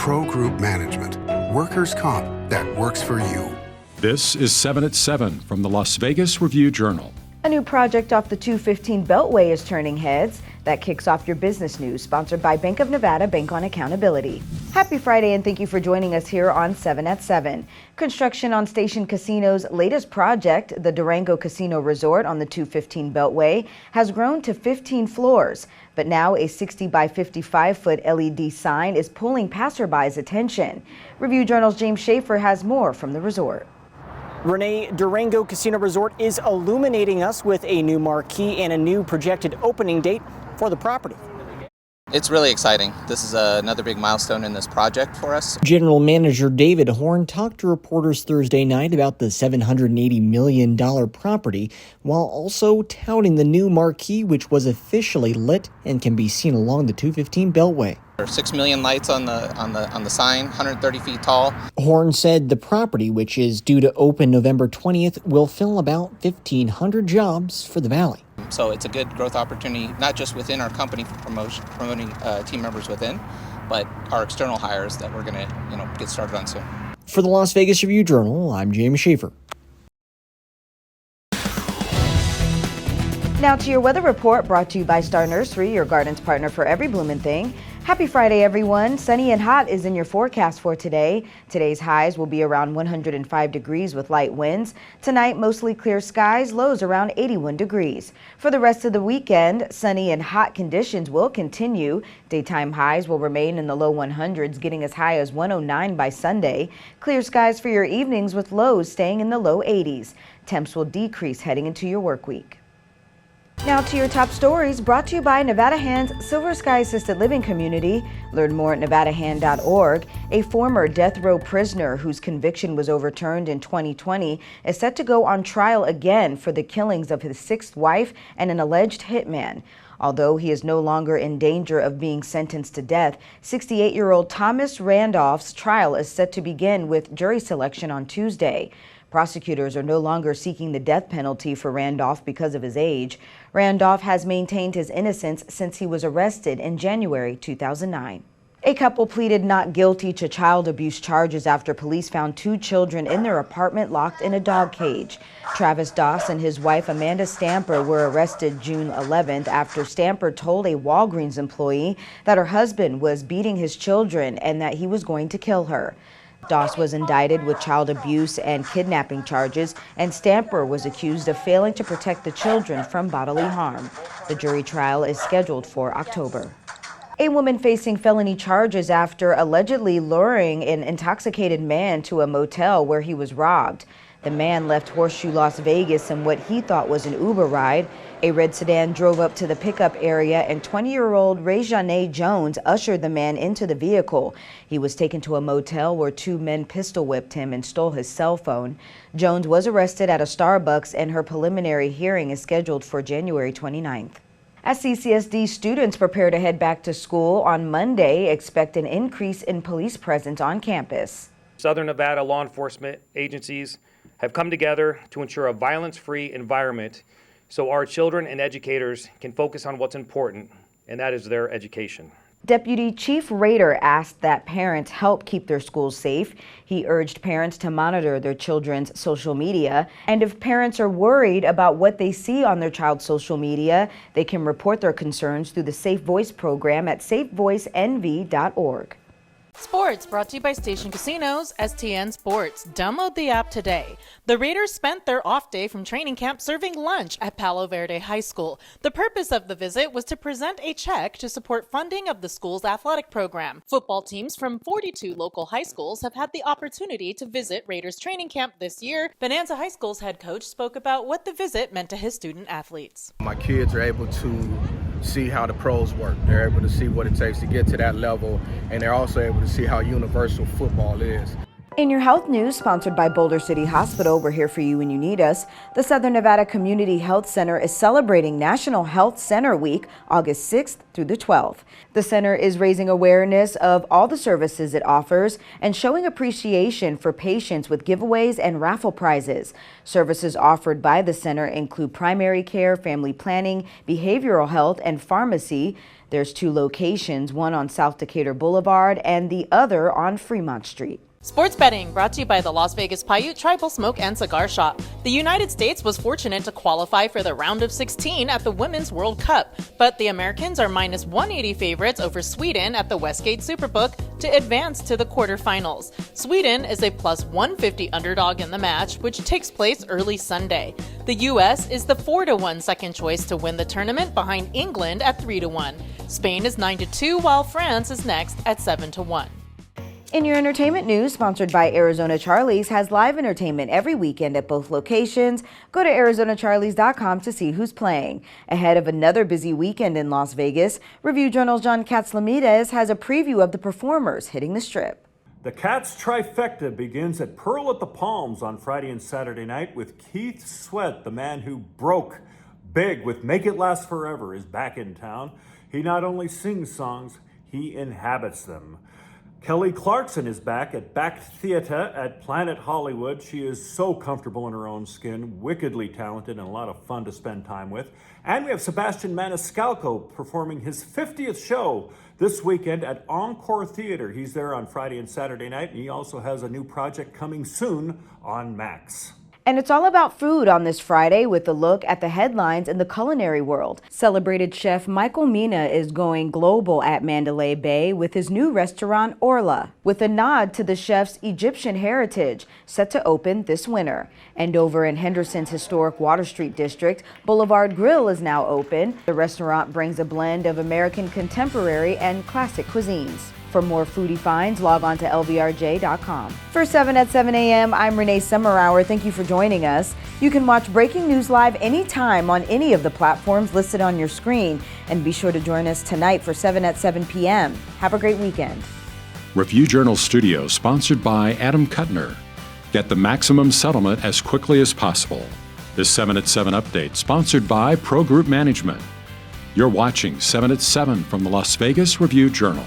Pro Group Management. Workers' comp that works for you. This is 7 at 7 from the Las Vegas Review-Journal. A new project off the 215 Beltway is turning heads. That kicks off your business news, sponsored by Bank of Nevada, Bank on Accountability. Happy Friday, and thank you for joining us here on 7 at 7. Construction on Station Casino's latest project, the Durango Casino Resort on the 215 Beltway, has grown to 15 floors. But now a 60 by 55-foot LED sign is pulling passerbys' attention. Review-Journal's James Schaefer has more from the resort. Renee, Durango Casino Resort is illuminating us with a new marquee and a new projected opening date for the property. It's really exciting. This is another big milestone in this project for us. General Manager David Horn talked to reporters Thursday night about the $780 million property, while also touting the new marquee, which was officially lit and can be seen along the 215 Beltway. There are 6 million lights on the sign, 130 feet tall. Horn said the property, which is due to open November 20th, will fill about 1,500 jobs for the valley. So it's a good growth opportunity, not just within our company for promoting team members within, but our external hires that we're going to get started on soon. For the Las Vegas Review-Journal, I'm James Schaefer. Now to your weather report, brought to you by Star Nursery, your garden's partner for every bloomin' thing. Happy Friday, everyone. Sunny and hot is in your forecast for today. Today's highs will be around 105 degrees with light winds. Tonight, mostly clear skies, lows around 81 degrees. For the rest of the weekend, sunny and hot conditions will continue. Daytime highs will remain in the low 100s, getting as high as 109 by Sunday. Clear skies for your evenings with lows staying in the low 80s. Temps will decrease heading into your work week. Now to your top stories, brought to you by Nevada Hand's Silver Sky Assisted Living Community. Learn more at nevadahand.org. A former death row prisoner whose conviction was overturned in 2020 is set to go on trial again for the killings of his sixth wife and an alleged hitman. Although he is no longer in danger of being sentenced to death, 68-year-old Thomas Randolph's trial is set to begin with jury selection on Tuesday. Prosecutors are no longer seeking the death penalty for Randolph because of his age. Randolph has maintained his innocence since he was arrested in January 2009. A couple pleaded not guilty to child abuse charges after police found two children in their apartment locked in a dog cage. Travis Doss and his wife Amanda Stamper were arrested June 11th after Stamper told a Walgreens employee that her husband was beating his children and that he was going to kill her. Doss was indicted with child abuse and kidnapping charges, and Stamper was accused of failing to protect the children from bodily harm. The jury trial is scheduled for October. A woman facing felony charges after allegedly luring an intoxicated man to a motel where he was robbed. The man left Horseshoe Las Vegas in what he thought was an Uber ride. A red sedan drove up to the pickup area and 20-year-old Rejane Jones ushered the man into the vehicle. He was taken to a motel where two men pistol whipped him and stole his cell phone. Jones was arrested at a Starbucks and her preliminary hearing is scheduled for January 29th. As CCSD students prepare to head back to school on Monday, expect an increase in police presence on campus. Southern Nevada law enforcement agencies have come together to ensure a violence-free environment so our children and educators can focus on what's important, and that is their education. Deputy Chief Rader asked that parents help keep their schools safe. He urged parents to monitor their children's social media, and if parents are worried about what they see on their child's social media, they can report their concerns through the Safe Voice program at safevoicenv.org. Sports brought to you by Station Casinos, STN Sports. Download the app today. The Raiders spent their off day from training camp serving lunch at Palo Verde High School. The purpose of the visit was to present a check to support funding of the school's athletic program. Football teams from 42 local high schools have had the opportunity to visit Raiders training camp this year. Bonanza High School's head coach spoke about what the visit meant to his student athletes. My kids are able to see how the pros work. They're able to see what it takes to get to that level, and they're also able to see how universal football is. In your health news, sponsored by Boulder City Hospital, we're here for you when you need us. The Southern Nevada Community Health Center is celebrating National Health Center Week, August 6th through the 12th. The center is raising awareness of all the services it offers and showing appreciation for patients with giveaways and raffle prizes. Services offered by the center include primary care, family planning, behavioral health, and pharmacy. There's 2 locations, one on South Decatur Boulevard and the other on Fremont Street. Sports betting brought to you by the Las Vegas Paiute Tribal Smoke and Cigar Shop. The United States was fortunate to qualify for the round of 16 at the Women's World Cup, but the Americans are minus 180 favorites over Sweden at the Westgate Superbook to advance to the quarterfinals. Sweden is a plus 150 underdog in the match, which takes place early Sunday. The U.S. is the 4-1 second choice to win the tournament behind England at 3-1. Spain is 9-2, while France is next at 7-1. In your entertainment news, sponsored by Arizona Charlie's, has live entertainment every weekend at both locations. Go to ArizonaCharlies.com to see who's playing. Ahead of another busy weekend in Las Vegas, Review Journal's John Katz-Lamirez has a preview of the performers hitting the Strip. The Cats trifecta begins at Pearl at the Palms on Friday and Saturday night with Keith Sweat, the man who broke big with Make It Last Forever, is back in town. He not only sings songs, he inhabits them. Kelly Clarkson is back at Back Theatre at Planet Hollywood. She is so comfortable in her own skin, wickedly talented, and a lot of fun to spend time with. And we have Sebastian Maniscalco performing his 50th show this weekend at Encore Theatre. He's there on Friday and Saturday night, and he also has a new project coming soon on Max. And it's all about food on this Friday with a look at the headlines in the culinary world. Celebrated chef Michael Mina is going global at Mandalay Bay with his new restaurant Orla, with a nod to the chef's Egyptian heritage, set to open this winter. And over in Henderson's historic Water Street district, Boulevard Grill is now open. The restaurant brings a blend of American contemporary and classic cuisines. For more foodie finds, log on to lvrj.com. For 7 at 7 a.m., I'm Renee Summerhour. Thank you for joining us. You can watch breaking news live anytime on any of the platforms listed on your screen. And be sure to join us tonight for 7 at 7 p.m. Have a great weekend. Review Journal Studio, sponsored by Adam Kuttner. Get the maximum settlement as quickly as possible. This 7 at 7 update, sponsored by Pro Group Management. You're watching 7 at 7 from the Las Vegas Review Journal.